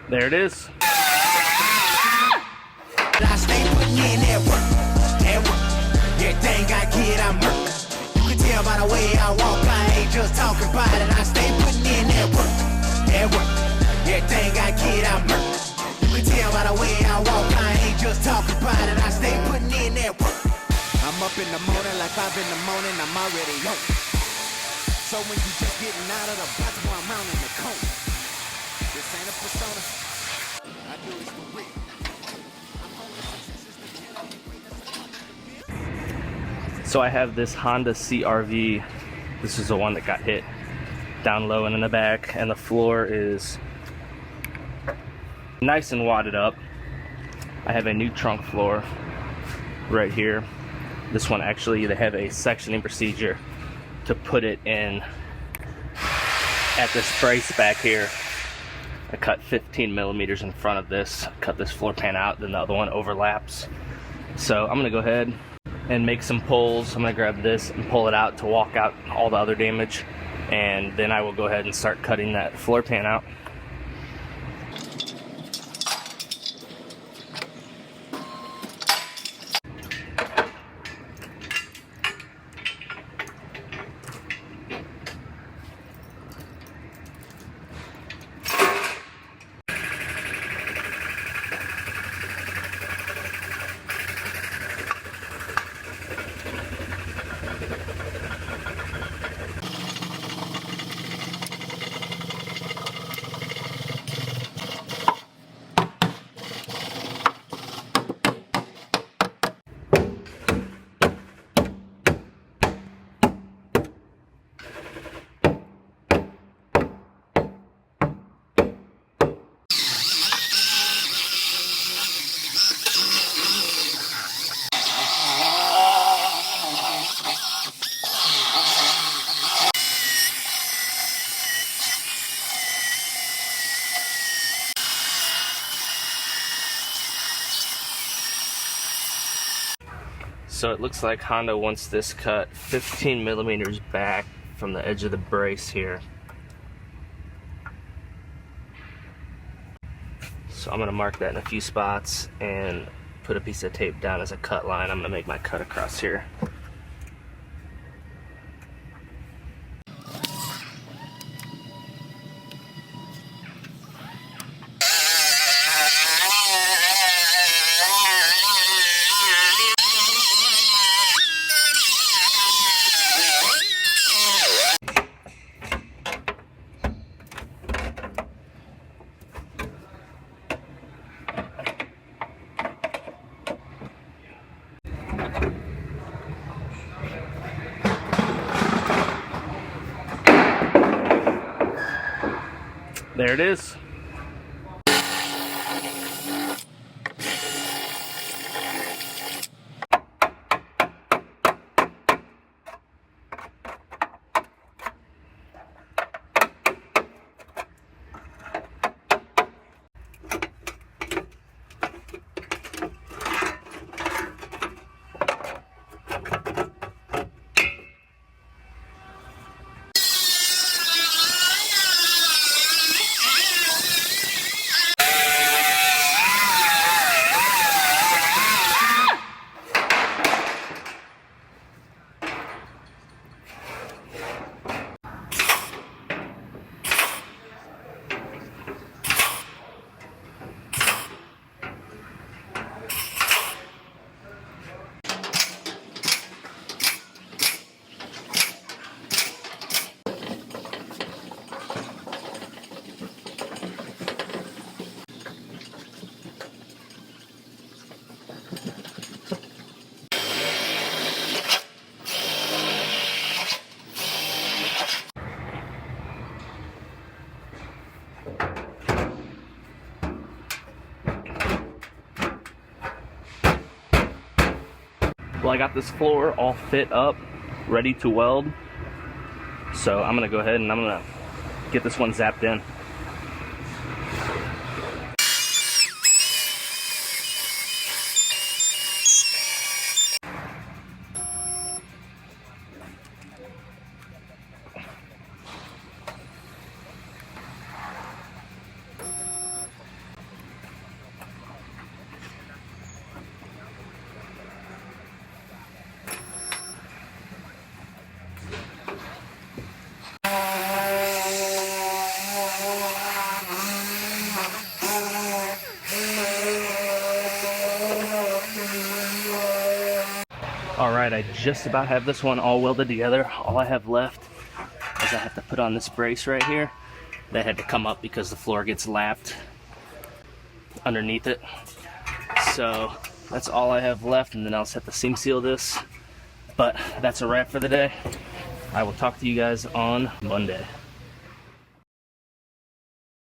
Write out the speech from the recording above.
There it is. I stay putting in that work. Everything I get, I'm hurt. You can tell by the way I walk, I ain't just talking about it. I stay putting in that work. Everything I get, I'm hurt. You can tell by the way I walk, I ain't just talking about it. I stay putting in that work. I'm up in the morning like 5 in the morning, I'm already on. So when you just getting out of the box, while I'm out in the cone. This ain't a persona. I do this for real. So I have this Honda CRV. This is the one that got hit down low and in the back, and the floor is nice and wadded up. I have a new trunk floor right here. This one actually, they have a sectioning procedure to put it in at this brace back here. I cut 15 millimeters in front of this, cut this floor pan out, then the other one overlaps. So I'm gonna go ahead and make some pulls. I'm gonna grab this and pull it out to walk out all the other damage, and then I will go ahead and start cutting that floor pan out. So it looks like Honda wants this cut 15 millimeters back from the edge of the brace here. So I'm gonna mark that in a few spots and put a piece of tape down as a cut line. I'm gonna make my cut across here. There it is. Well, I got this floor all fit up, ready to weld. So I'm gonna go ahead and I'm gonna get this one zapped in. Alright, I just about have this one all welded together. All I have left is I have to put on this brace right here. That had to come up because the floor gets lapped underneath it. So that's all I have left, and then I'll just have to seam seal this. But that's a wrap for the day. I will talk to you guys on Monday.